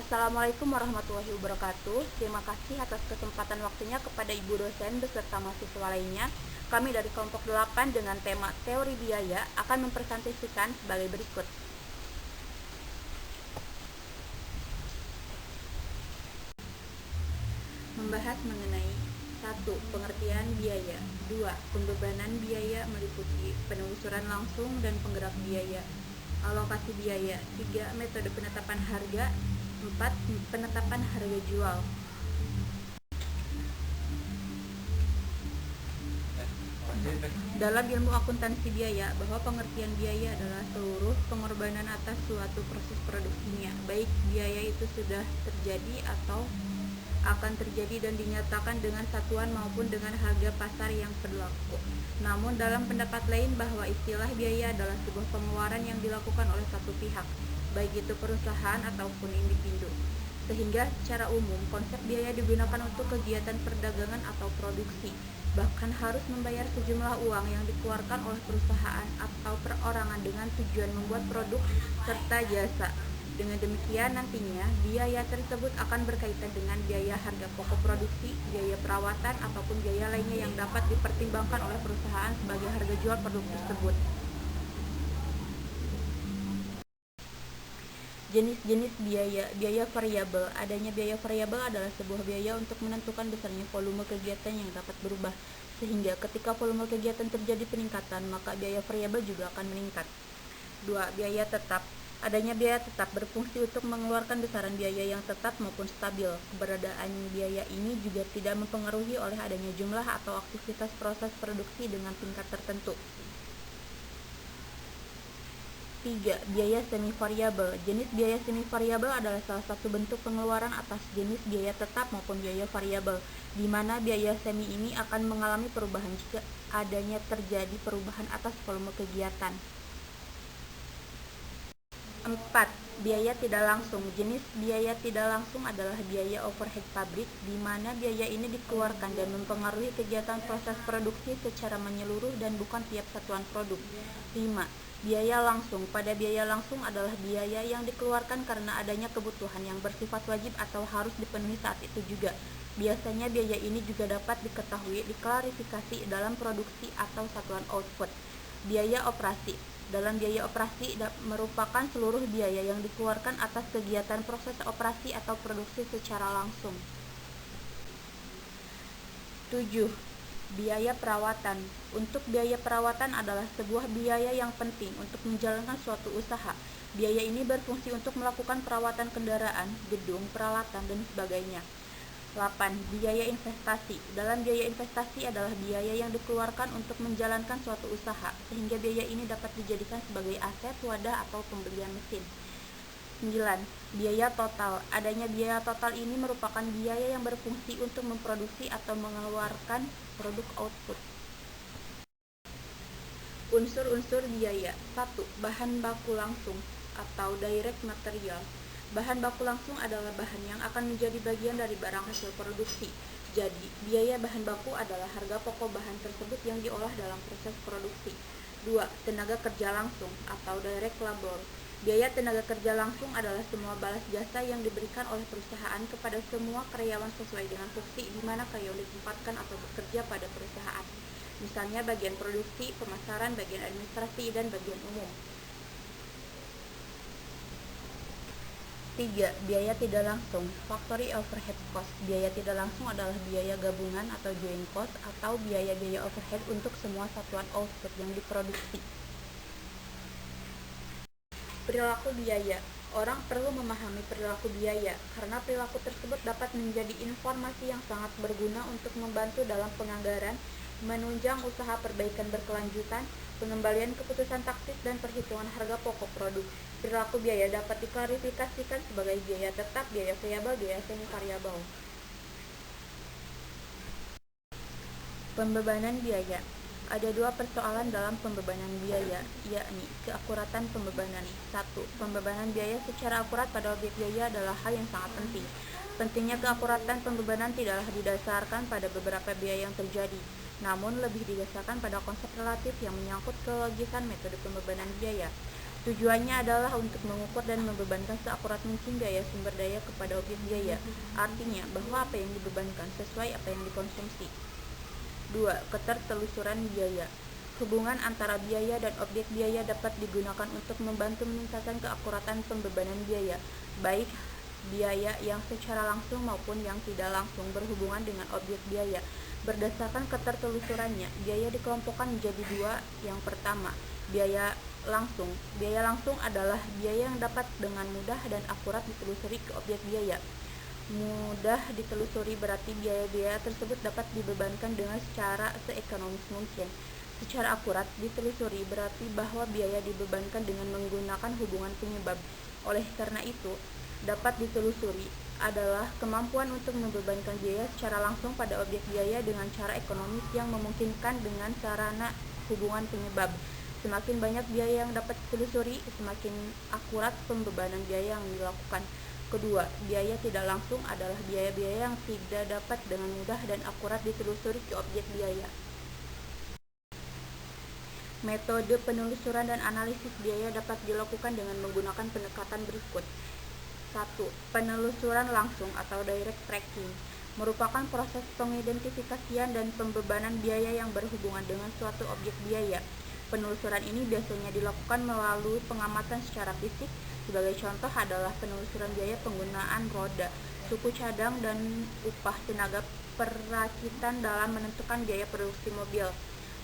Assalamualaikum warahmatullahi wabarakatuh. Terima kasih atas kesempatan waktunya kepada Ibu dosen beserta mahasiswa lainnya. Kami dari kelompok 8 dengan tema teori biaya akan mempresentasikan sebagai berikut. Membahas mengenai 1. Pengertian biaya. 2. Pembebanan biaya meliputi penelusuran langsung dan penggerak biaya, alokasi biaya. 3. Metode penetapan harga. 4. Penetapan harga jual. Dalam ilmu akuntansi biaya, bahwa pengertian biaya adalah seluruh pengorbanan atas suatu proses produksinya, baik biaya itu sudah terjadi atau akan terjadi dan dinyatakan dengan satuan maupun dengan harga pasar yang berlaku. Namun dalam pendapat lain bahwa istilah biaya adalah sebuah pengeluaran yang dilakukan oleh satu pihak, baik itu perusahaan ataupun individu. Sehingga secara umum konsep biaya digunakan untuk kegiatan perdagangan atau produksi, bahkan harus membayar sejumlah uang yang dikeluarkan oleh perusahaan atau perorangan dengan tujuan membuat produk serta jasa. Dengan demikian nantinya biaya tersebut akan berkaitan dengan biaya harga pokok produksi, biaya perawatan, ataupun biaya lainnya yang dapat dipertimbangkan oleh perusahaan sebagai harga jual produk tersebut. Jenis-jenis biaya. Biaya variabel. Adanya biaya variabel adalah sebuah biaya untuk menentukan besarnya volume kegiatan yang dapat berubah, sehingga ketika volume kegiatan terjadi peningkatan, maka biaya variabel juga akan meningkat. 2. Biaya tetap. Adanya biaya tetap berfungsi untuk mengeluarkan besaran biaya yang tetap maupun stabil. Keberadaan biaya ini juga tidak mempengaruhi oleh adanya jumlah atau aktivitas proses produksi dengan tingkat tertentu. 3. Biaya semi variabel. Jenis biaya semi variabel adalah salah satu bentuk pengeluaran atas jenis biaya tetap maupun biaya variabel, di mana biaya semi ini akan mengalami perubahan jika adanya terjadi perubahan atas volume kegiatan. 4. Biaya tidak langsung. Jenis biaya tidak langsung adalah biaya overhead pabrik, di mana biaya ini dikeluarkan dan mempengaruhi kegiatan proses produksi secara menyeluruh dan bukan tiap satuan produk. 5. Biaya langsung. Pada biaya langsung adalah biaya yang dikeluarkan karena adanya kebutuhan yang bersifat wajib atau harus dipenuhi saat itu juga. Biasanya biaya ini juga dapat diketahui, diklarifikasi dalam produksi atau satuan output. Biaya operasi. Dalam biaya operasi merupakan seluruh biaya yang dikeluarkan atas kegiatan proses operasi atau produksi secara langsung. 7. Biaya perawatan. Untuk biaya perawatan adalah sebuah biaya yang penting untuk menjalankan suatu usaha. Biaya ini berfungsi untuk melakukan perawatan kendaraan, gedung, peralatan, dan sebagainya. 8. Biaya investasi. Dalam biaya investasi adalah biaya yang dikeluarkan untuk menjalankan suatu usaha, sehingga biaya ini dapat dijadikan sebagai aset, wadah, atau pembelian mesin. 9. Biaya total. Adanya biaya total ini merupakan biaya yang berfungsi untuk memproduksi atau mengeluarkan produk output. Unsur-unsur biaya. 1. Bahan baku langsung atau direct material. Bahan baku langsung adalah bahan yang akan menjadi bagian dari barang hasil produksi. Jadi, biaya bahan baku adalah harga pokok bahan tersebut yang diolah dalam proses produksi. 2. Tenaga kerja langsung atau direct labor. Biaya tenaga kerja langsung adalah semua balas jasa yang diberikan oleh perusahaan kepada semua karyawan sesuai dengan fungsi di mana karyawan ditempatkan atau bekerja pada perusahaan. Misalnya bagian produksi, pemasaran, bagian administrasi, dan bagian umum. 3. Biaya tidak langsung. Factory overhead cost. Biaya tidak langsung adalah biaya gabungan atau joint cost atau biaya-biaya overhead untuk semua satuan output yang diproduksi. Perilaku biaya. Orang perlu memahami perilaku biaya karena perilaku tersebut dapat menjadi informasi yang sangat berguna untuk membantu dalam penganggaran, menunjang usaha perbaikan berkelanjutan, pengembalian keputusan taktis, dan perhitungan harga pokok produk. Perilaku biaya dapat diklarifikasikan sebagai biaya tetap, biaya variabel, biaya semi variabel. Pembebanan biaya. Ada dua persoalan dalam pembebanan biaya, yakni keakuratan pembebanan. 1. Pembebanan biaya secara akurat pada objek biaya adalah hal yang sangat penting. Pentingnya keakuratan pembebanan tidaklah didasarkan pada beberapa biaya yang terjadi, namun lebih didasarkan pada konsep relatif yang menyangkut kelogisan metode pembebanan biaya. Tujuannya adalah untuk mengukur dan membebankan seakurat mungkin biaya sumber daya kepada objek biaya. Artinya bahwa apa yang dibebankan sesuai apa yang dikonsumsi. 2. Ketertelusuran biaya. Hubungan antara biaya dan objek biaya dapat digunakan untuk membantu meningkatkan keakuratan pembebanan biaya, baik biaya yang secara langsung maupun yang tidak langsung berhubungan dengan objek biaya. Berdasarkan ketertelusurannya, biaya dikelompokkan menjadi dua. Yang pertama, biaya langsung. Biaya langsung adalah biaya yang dapat dengan mudah dan akurat ditelusuri ke objek biaya. Mudah ditelusuri berarti biaya-biaya tersebut dapat dibebankan dengan secara seekonomis mungkin. Secara akurat ditelusuri berarti bahwa biaya dibebankan dengan menggunakan hubungan penyebab. Oleh karena itu, dapat ditelusuri adalah kemampuan untuk membebankan biaya secara langsung pada objek biaya dengan cara ekonomis yang memungkinkan dengan sarana hubungan penyebab. Semakin banyak biaya yang dapat ditelusuri, semakin akurat pembebanan biaya yang dilakukan. Kedua, biaya tidak langsung adalah biaya-biaya yang tidak dapat dengan mudah dan akurat ditelusuri ke objek biaya. Metode penelusuran dan analisis biaya dapat dilakukan dengan menggunakan pendekatan berikut. 1. Penelusuran langsung atau direct tracking merupakan proses pengidentifikasian dan pembebanan biaya yang berhubungan dengan suatu objek biaya. Penelusuran ini biasanya dilakukan melalui pengamatan secara fisik. Sebagai contoh adalah penelusuran biaya penggunaan roda, suku cadang, dan upah tenaga perakitan dalam menentukan biaya produksi mobil.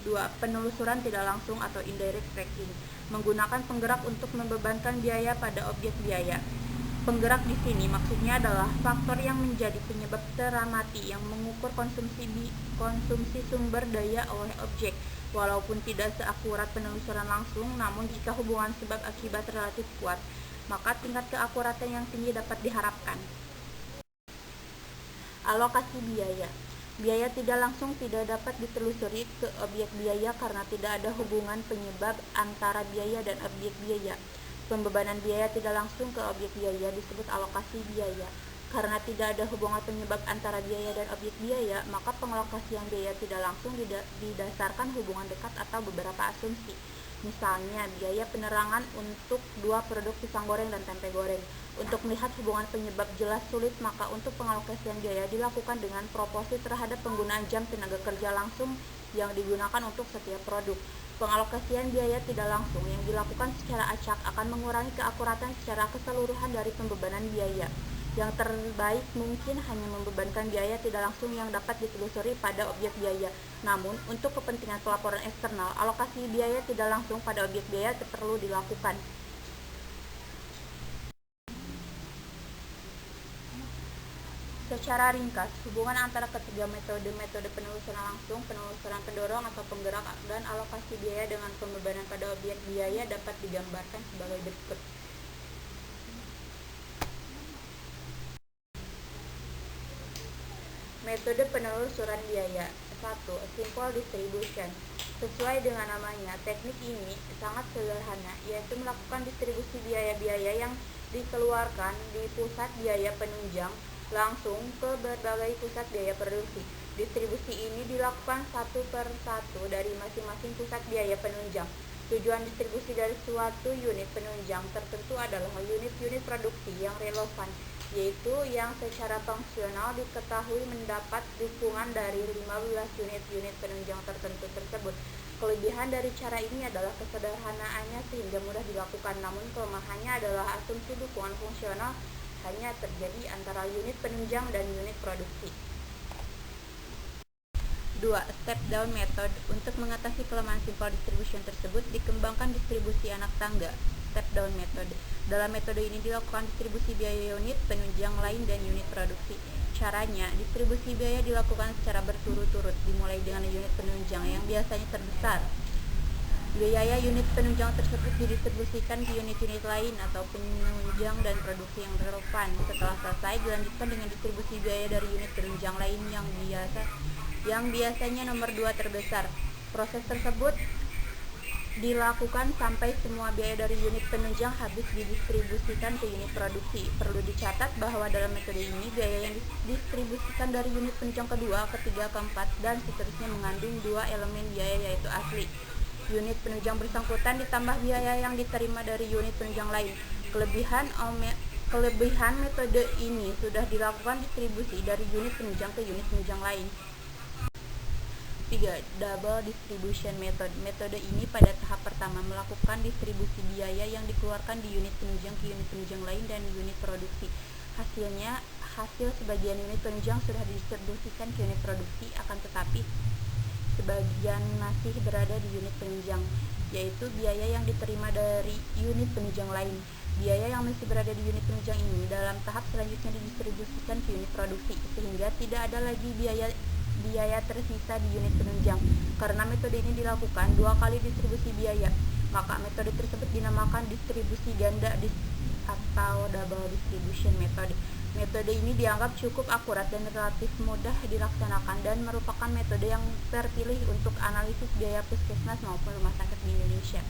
2. Penelusuran tidak langsung atau indirect tracking menggunakan penggerak untuk membebankan biaya pada objek biaya. Penggerak di sini maksudnya adalah faktor yang menjadi penyebab teramati yang mengukur konsumsi sumber daya oleh objek. Walaupun tidak seakurat penelusuran langsung, namun jika hubungan sebab akibat relatif kuat, maka tingkat keakuratan yang tinggi dapat diharapkan. Alokasi biaya. Biaya tidak langsung tidak dapat ditelusuri ke objek biaya karena tidak ada hubungan penyebab antara biaya dan objek biaya. Pembebanan biaya tidak langsung ke objek biaya disebut alokasi biaya. Karena tidak ada hubungan penyebab antara biaya dan objek biaya, maka pengalokasian biaya tidak langsung didasarkan hubungan dekat atau beberapa asumsi. Misalnya, biaya penerangan untuk 2 produk pisang goreng dan tempe goreng. Untuk melihat hubungan penyebab jelas sulit, maka untuk pengalokasian biaya dilakukan dengan proporsi terhadap penggunaan jam tenaga kerja langsung yang digunakan untuk setiap produk. Pengalokasian biaya tidak langsung yang dilakukan secara acak akan mengurangi keakuratan secara keseluruhan dari pembebanan biaya. Yang terbaik mungkin hanya membebankan biaya tidak langsung yang dapat ditelusuri pada objek biaya. Namun, untuk kepentingan pelaporan eksternal, alokasi biaya tidak langsung pada objek biaya perlu dilakukan. Secara ringkas, hubungan antara ketiga metode penelusuran langsung, penelusuran pendorong atau penggerak, dan alokasi biaya dengan pembebanan pada objek biaya dapat digambarkan sebagai berikut. Metode penelusuran biaya. 1. Simple distribution. Sesuai dengan namanya, teknik ini sangat sederhana, yaitu melakukan distribusi biaya-biaya yang dikeluarkan di pusat biaya penunjang langsung ke berbagai pusat biaya produksi. Distribusi ini dilakukan satu per satu dari masing-masing pusat biaya penunjang. Tujuan distribusi dari suatu unit penunjang tertentu adalah unit-unit produksi yang relevan, yaitu yang secara fungsional diketahui mendapat dukungan dari 15 unit-unit penunjang tertentu tersebut. Kelebihan dari cara ini adalah kesederhanaannya sehingga mudah dilakukan, namun kelemahannya adalah asumsi dukungan fungsional hanya terjadi antara unit penunjang dan unit produksi. 2. Step down method. Untuk mengatasi kelemahan simple distribution tersebut, dikembangkan distribusi anak tangga, step down method. Dalam metode ini dilakukan distribusi biaya unit penunjang lain dan unit produksi. Caranya, distribusi biaya dilakukan secara berturut-turut, dimulai dengan unit penunjang yang biasanya terbesar. Biaya unit penunjang tersebut didistribusikan ke unit-unit lain atau penunjang dan produksi yang relevan. Setelah selesai, dilanjutkan dengan distribusi biaya dari unit penunjang lain yang biasanya nomor 2 terbesar. Proses tersebut dilakukan sampai semua biaya dari unit penunjang habis didistribusikan ke unit produksi. Perlu dicatat bahwa dalam metode ini biaya yang didistribusikan dari unit penunjang kedua, ketiga, keempat, dan seterusnya mengandung 2 elemen biaya yaitu asli. unit penunjang bersangkutan ditambah biaya yang diterima dari unit penunjang lain. Kelebihan metode ini sudah dilakukan distribusi dari unit penunjang ke unit penunjang lain. 3. Double distribution method. Metode ini pada tahap pertama melakukan distribusi biaya yang dikeluarkan di unit penunjang ke unit penunjang lain dan unit produksi. Hasil sebagian unit penunjang sudah didistribusikan ke unit produksi, akan tetapi sebagian masih berada di unit penunjang, yaitu biaya yang diterima dari unit penunjang lain. Biaya yang masih berada di unit penunjang ini dalam tahap selanjutnya didistribusikan ke unit produksi, sehingga tidak ada lagi biaya tersisa di unit penunjang. Karena metode ini dilakukan 2 kali distribusi biaya, maka metode tersebut dinamakan distribusi ganda atau double distribution method. Metode ini dianggap cukup akurat dan relatif mudah dilaksanakan dan merupakan metode yang terpilih untuk analisis biaya puskesmas maupun rumah sakit di Indonesia.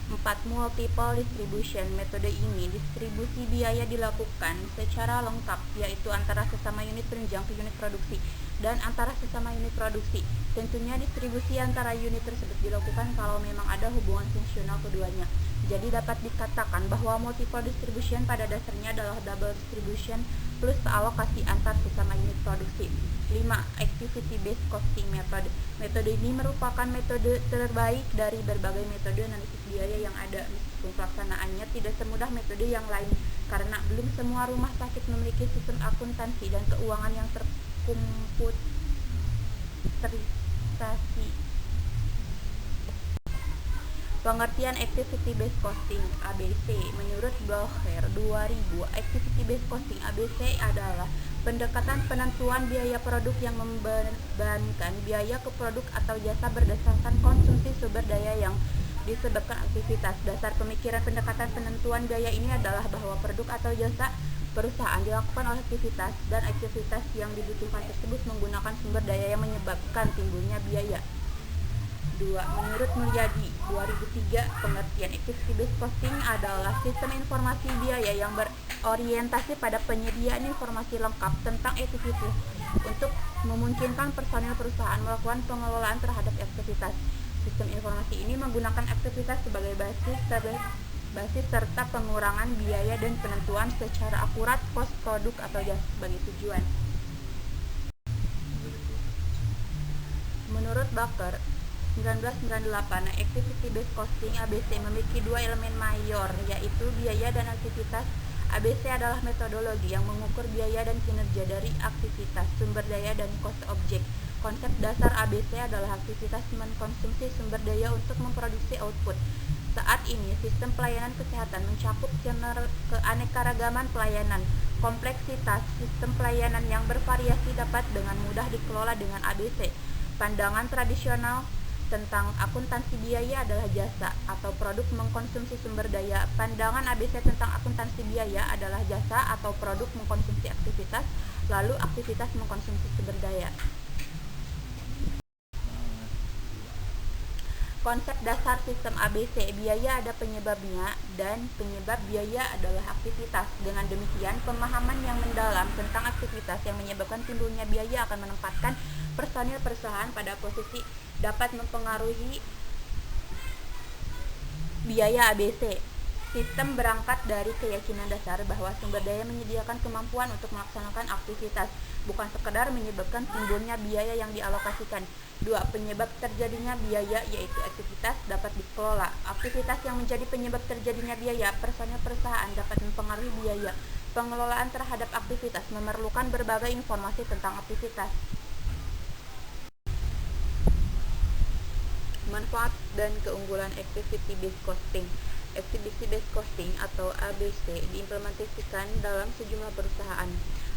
4. Multiple distribution. Metode ini distribusi biaya dilakukan secara lengkap, yaitu antara sesama unit penunjang ke unit produksi dan antara sesama unit produksi. Tentunya distribusi antara unit tersebut dilakukan kalau memang ada hubungan fungsional keduanya. Jadi dapat dikatakan bahwa multiple distribution pada dasarnya adalah double distribution plus alokasi antar sesama unit produksi. 5. Activity based costing method. Metode ini merupakan metode terbaik dari berbagai metode analisis biaya yang ada, meskipun pelaksanaannya tidak semudah metode yang lain karena belum semua rumah sakit memiliki sistem akuntansi dan keuangan yang terkomputerisasi. Pengertian Activity Based Costing (ABC). Menurut Blocher 2000, Activity Based Costing (ABC) adalah pendekatan penentuan biaya produk yang membebankan biaya ke produk atau jasa berdasarkan konsumsi sumber daya yang disebabkan aktivitas. Dasar pemikiran pendekatan penentuan biaya ini adalah bahwa produk atau jasa perusahaan dilakukan oleh aktivitas, dan aktivitas yang dibutuhkan tersebut menggunakan sumber daya yang menyebabkan timbulnya biaya. 2. Menurut Mulyadi 2003, pengertian activity based costing adalah sistem informasi biaya yang berorientasi pada penyediaan informasi lengkap tentang aktivitas untuk memungkinkan personel perusahaan melakukan pengelolaan terhadap aktivitas. Sistem informasi ini menggunakan aktivitas sebagai basis serta pengurangan biaya dan penentuan secara akurat kos produk atau jasa sebagai tujuan. Menurut Baker 1998, Activity Based Costing (ABC) memiliki 2 elemen mayor, yaitu biaya dan aktivitas. ABC adalah metodologi yang mengukur biaya dan kinerja dari aktivitas, sumber daya, dan kos objek. Konsep dasar ABC adalah aktivitas mengkonsumsi sumber daya untuk memproduksi output. Saat ini, sistem pelayanan kesehatan mencakup keanekaragaman pelayanan. Kompleksitas sistem pelayanan yang bervariasi dapat dengan mudah dikelola dengan ABC. Pandangan tradisional tentang akuntansi biaya adalah jasa atau produk mengkonsumsi sumber daya. Pandangan ABC tentang akuntansi biaya adalah jasa atau produk mengkonsumsi aktivitas, lalu aktivitas mengkonsumsi sumber daya. Konsep dasar sistem ABC, biaya ada penyebabnya dan penyebab biaya adalah aktivitas. Dengan demikian, pemahaman yang mendalam tentang aktivitas yang menyebabkan timbulnya biaya akan menempatkan personil perusahaan pada posisi dapat mempengaruhi biaya ABC. Sistem berangkat dari keyakinan dasar bahwa sumber daya menyediakan kemampuan untuk melaksanakan aktivitas, bukan sekedar menyebabkan timbulnya biaya yang dialokasikan. 2. Penyebab terjadinya biaya, yaitu aktivitas, dapat dikelola. Aktivitas yang menjadi penyebab terjadinya biaya, personil perusahaan dapat mempengaruhi biaya. Pengelolaan terhadap aktivitas memerlukan berbagai informasi tentang aktivitas. Manfaat dan keunggulan Activity Based Costing. Activity Based Costing atau ABC diimplementasikan dalam sejumlah perusahaan.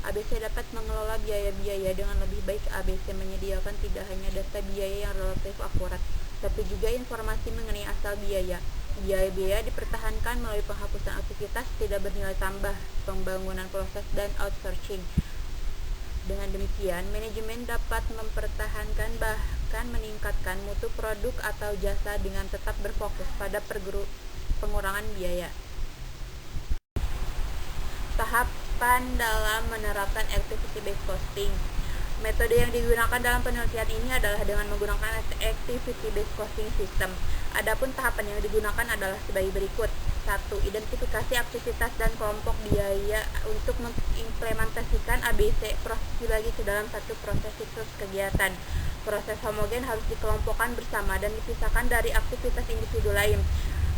ABC dapat mengelola biaya-biaya dengan lebih baik. ABC menyediakan tidak hanya data biaya yang relatif akurat, tapi juga informasi mengenai asal biaya. Biaya-biaya dipertahankan melalui penghapusan aktivitas tidak bernilai tambah, pembangunan proses, dan outsourcing. Dengan demikian, manajemen dapat mempertahankan bahkan meningkatkan mutu produk atau jasa dengan tetap berfokus pada pengurangan biaya. Tahapan dalam menerapkan Activity Based Costing. Metode yang digunakan dalam penelitian ini adalah dengan menggunakan activity based costing system. Adapun tahapan yang digunakan adalah sebagai berikut. 1. Identifikasi aktivitas dan kelompok biaya untuk mengimplementasikan ABC. Proses dibagi ke dalam satu proses siklus kegiatan. Proses homogen harus dikelompokkan bersama dan dipisahkan dari aktivitas individu lain.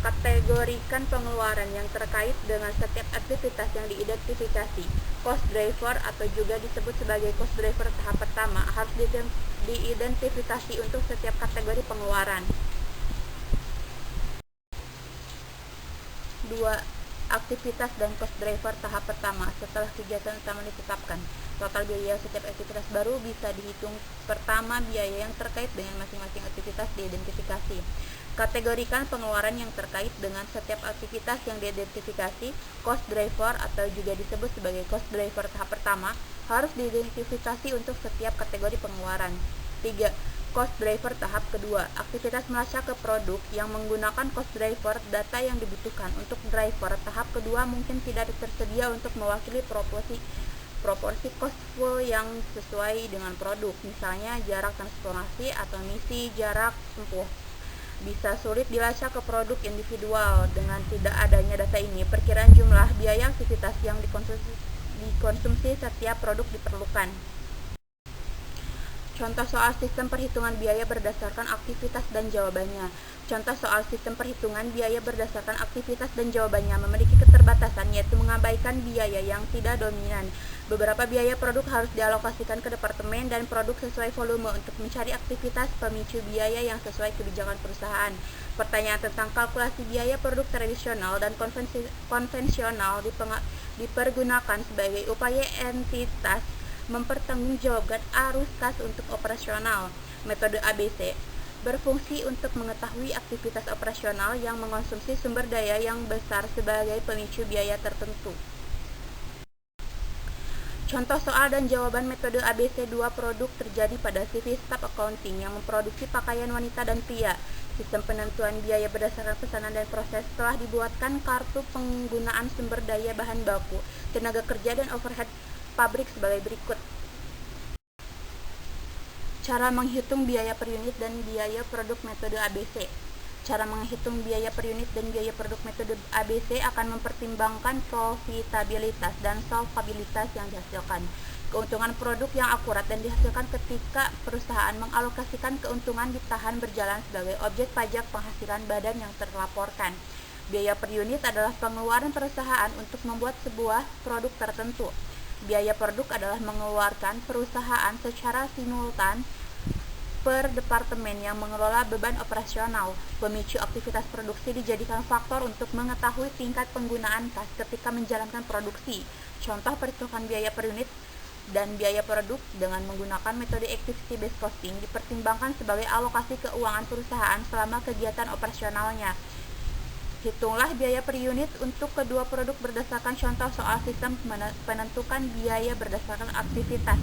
Kategorikan pengeluaran yang terkait dengan setiap aktivitas yang diidentifikasi. Cost driver atau juga disebut sebagai cost driver tahap pertama harus diidentifikasi untuk setiap kategori pengeluaran. 2. Aktivitas dan cost driver tahap pertama. Setelah kegiatan utama ditetapkan, total biaya setiap aktivitas baru bisa dihitung. Pertama, biaya yang terkait dengan masing-masing aktivitas diidentifikasi. Kategorikan pengeluaran yang terkait dengan setiap aktivitas yang diidentifikasi. Cost driver atau juga disebut sebagai cost driver tahap pertama harus diidentifikasi untuk setiap kategori pengeluaran. 3. Cost driver tahap kedua. Aktivitas melacak ke produk yang menggunakan cost driver. Data yang dibutuhkan untuk driver tahap kedua mungkin tidak tersedia untuk mewakili proporsi cost flow yang sesuai dengan produk, misalnya jarak transformasi atau misi jarak tempuh. Bisa sulit dilacak ke produk individual. Dengan tidak adanya data ini, perkiraan jumlah biaya aktivitas yang dikonsumsi setiap produk diperlukan. Contoh soal sistem perhitungan biaya berdasarkan aktivitas dan jawabannya. Contoh soal sistem perhitungan biaya berdasarkan aktivitas dan jawabannya memiliki keterbatasan, yaitu mengabaikan biaya yang tidak dominan. Beberapa biaya produk harus dialokasikan ke departemen dan produk sesuai volume untuk mencari aktivitas pemicu biaya yang sesuai kebijakan perusahaan. Pertanyaan tentang kalkulasi biaya produk tradisional dan konvensional dipergunakan sebagai upaya entitas mempertanggungjawabkan arus kas untuk operasional. Metode ABC berfungsi untuk mengetahui aktivitas operasional yang mengonsumsi sumber daya yang besar sebagai pemicu biaya tertentu. Contoh soal dan jawaban metode ABC. 2 produk terjadi pada CV Staff Accounting yang memproduksi pakaian wanita dan pria. Sistem penentuan biaya berdasarkan pesanan dan proses. Telah dibuatkan kartu penggunaan sumber daya bahan baku, tenaga kerja dan overhead pabrik sebagai berikut. Cara menghitung biaya per unit dan biaya produk metode ABC. Cara menghitung biaya per unit dan biaya produk metode ABC akan mempertimbangkan profitabilitas dan solvabilitas yang dihasilkan, keuntungan produk yang akurat dan dihasilkan ketika perusahaan mengalokasikan keuntungan ditahan berjalan sebagai objek pajak penghasilan badan yang terlaporkan. Biaya per unit adalah pengeluaran perusahaan untuk membuat sebuah produk tertentu. Biaya produk adalah mengeluarkan perusahaan secara simultan per departemen yang mengelola beban operasional. Pemicu aktivitas produksi dijadikan faktor untuk mengetahui tingkat penggunaan kas ketika menjalankan produksi. Contoh perhitungan biaya per unit dan biaya produk dengan menggunakan metode activity based costing dipertimbangkan sebagai alokasi keuangan perusahaan selama kegiatan operasionalnya. Hitunglah biaya per unit untuk kedua produk berdasarkan contoh soal sistem penentukan biaya berdasarkan aktivitas.